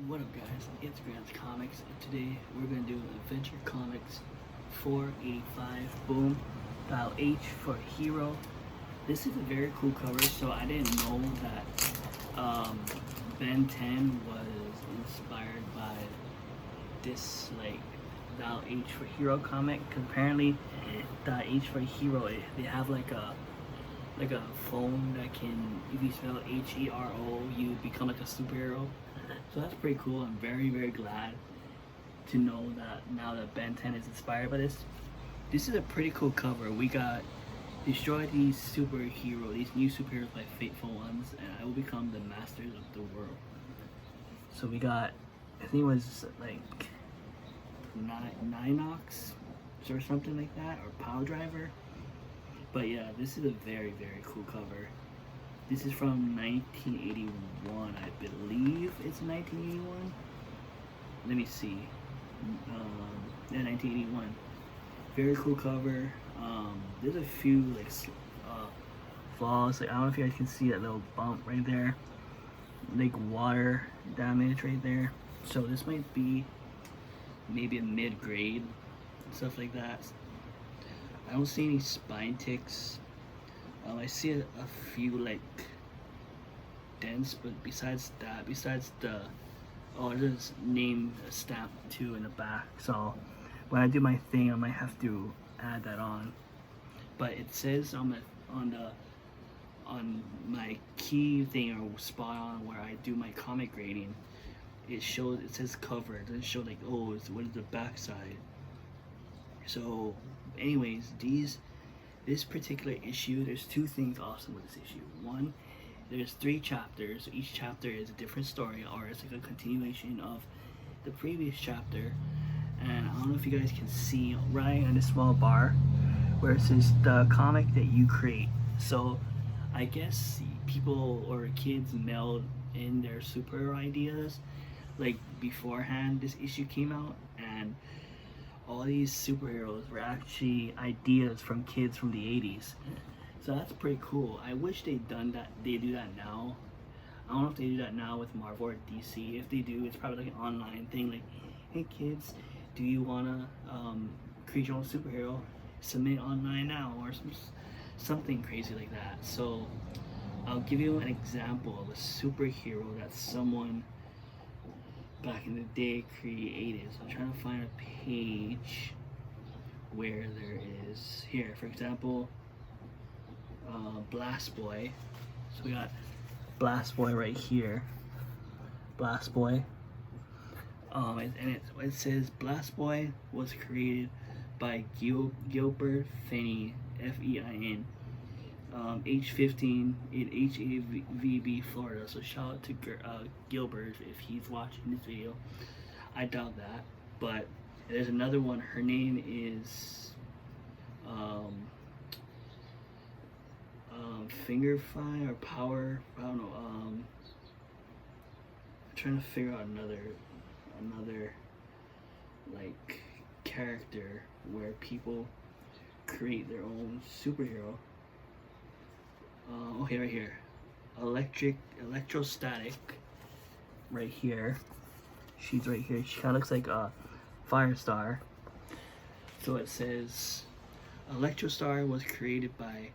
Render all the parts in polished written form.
What up, guys? It's Grant's Comics, and today we're gonna do Adventure Comics 485. Boom, Dial H for Hero. This is a very cool cover. So I didn't know that Ben 10 was inspired by this Dial H for Hero comic. Cause apparently, Dial H for Hero, they have like a phone that can, if you spell HERO, you become like a superhero. So that's pretty cool. I'm very, very glad to know that now that Ben 10 is inspired by this. This is a pretty cool cover. We got destroy these superheroes, these new superheroes by Fateful Ones, and I will become the masters of the world. So we got, I think it was like Ninox or something like that, or Power Driver. But yeah, this is a very, very cool cover. This is from 1981, I believe it's 1981. Let me see. Yeah, 1981. Very cool cover. There's a few flaws. I don't know if you guys can see that little bump right there, like water damage right there. So this might be maybe a mid-grade, stuff like that. I don't see any spine ticks. I see a few dents, but besides the there's name stamp too in the back. So when I do my thing, I might have to add that on. But it says on my key thing or spot on where I do my comic grading, it says cover. It doesn't show what is the back side. So anyways, this particular issue, there's two things awesome with this issue. One, there's 3 chapters. Each chapter is a different story, or it's like a continuation of the previous chapter. And I don't know if you guys can see right on this small bar where it says the comic that you create. So I guess people or kids mailed in their superhero ideas beforehand this issue came out, and all these superheroes were actually ideas from kids from the 80s. So that's pretty cool. I wish they'd done that. They do that now. I don't know if they do that now with Marvel or DC. If they do, it's probably like an online thing. Like, hey kids, do you wanna create your own superhero? Submit online now, or something crazy like that. So I'll give you an example of a superhero that someone back in the day created. So I'm trying to find a page where there is here. For example, Blast Boy. So we got Blast Boy right here. Blast Boy. And it says Blast Boy was created by Gilbert Finney, Fein, age 15 in HAVB, Florida. So shout out to Gilbert if he's watching this video. I doubt that, but there's another one. Her name is Fingerfly or Power. I don't know. I'm trying to figure out another character where people create their own superhero. Okay, right here. Electrostatic. Right here. She's right here. She kind of looks like a Firestar. So it says Electrostar was created by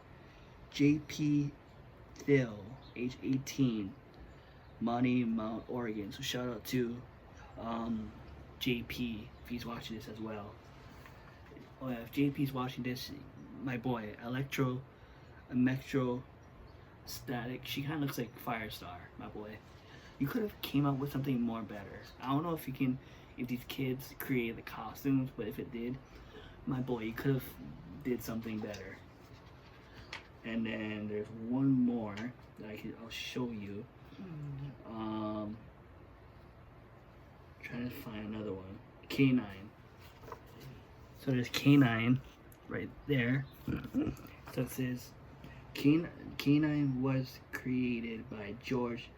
J.P. Thill, age 18, Monty, Mount Oregon. So shout out to JP if he's watching this as well. Oh yeah, if JP's watching this, my boy, Electrostatic. She kind of looks like Firestar, my boy. You could have came up with something more better. I don't know if these kids created the costumes, but if it did, my boy, you could have did something better. And then there's one more that I'll show you. Trying to find another one. K9. So there's K9 right there. So it says K9 was created by George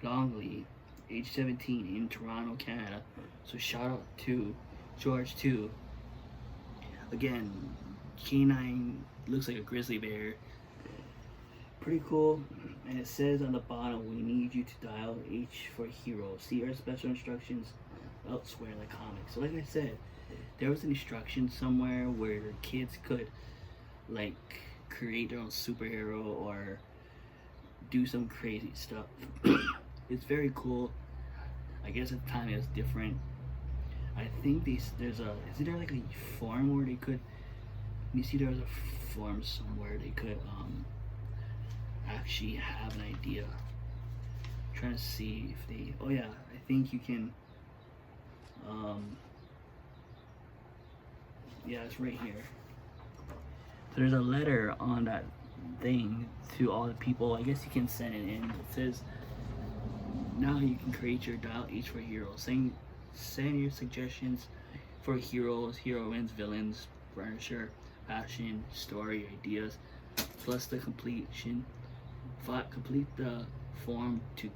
Longley, age 17, in Toronto, Canada. So shout out to George too. Again, K9 looks like a grizzly bear. pretty cool. And it says on the bottom, we need you to dial H for hero. See our special instructions elsewhere in the comics. So like I said, there was an instruction somewhere where the kids could like create their own superhero or do some crazy stuff. It's very cool. I guess at the time it was different. I think there's a, isn't there like a forum where they could, let me see, there was a forum somewhere they could actually have an idea. I'm trying to see if they, oh yeah, I think you can, yeah, it's right here. So there's a letter on that thing to all the people. I guess you can send it in. It says, now you can create your dial H for heroes. Send your suggestions for heroes, heroines, villains, furniture, fashion, story, ideas, plus the completion. Complete the form to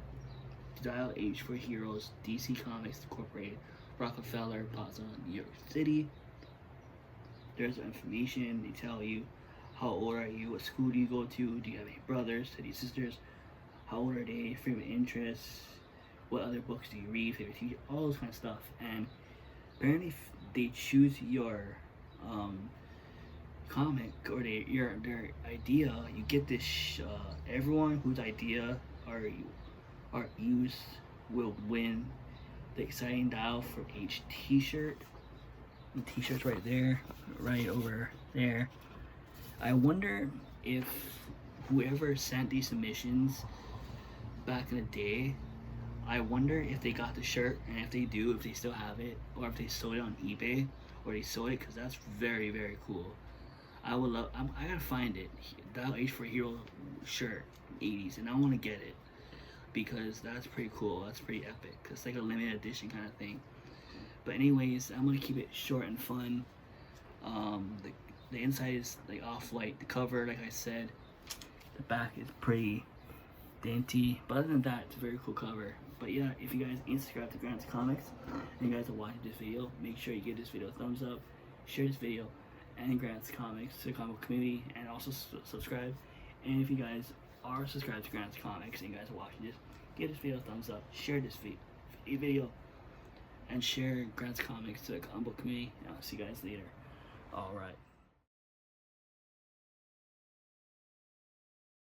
dial H for heroes, DC Comics Incorporated, Rockefeller Plaza, New York City. There's information. They tell you how old are you, what school do you go to, do you have any brothers, any sisters, how old are they, favorite interests, what other books do you read, favorite teacher, all those kind of stuff. And apparently they choose your comic or their idea. You get this everyone whose idea are used will win the exciting dial for H t-shirt. The t-shirt's right there, right over there. I wonder if whoever sent these submissions back in the day, I wonder if they got the shirt, and if they do, if they still have it, or if they sold it on eBay, or they sold it, because that's very, very cool. I would love, I gotta find it, Dial H for Hero shirt, 80s, and I want to get it, because that's pretty cool, that's pretty epic. It's like a limited edition kind of thing. But anyways, I'm gonna keep it short and fun. The inside is like off-white. The cover, like I said, the back is pretty dainty. But other than that, it's a very cool cover. But yeah, if you guys ain't subscribed to Grant's Comics and you guys are watching this video, make sure you give this video a thumbs up, share this video and Grant's Comics to the comic community, and also subscribe. And if you guys are subscribed to Grant's Comics and you guys are watching this, give this video a thumbs up, share this video, and share Grant's Comics to the comic book community. I'll see you guys later. Alright.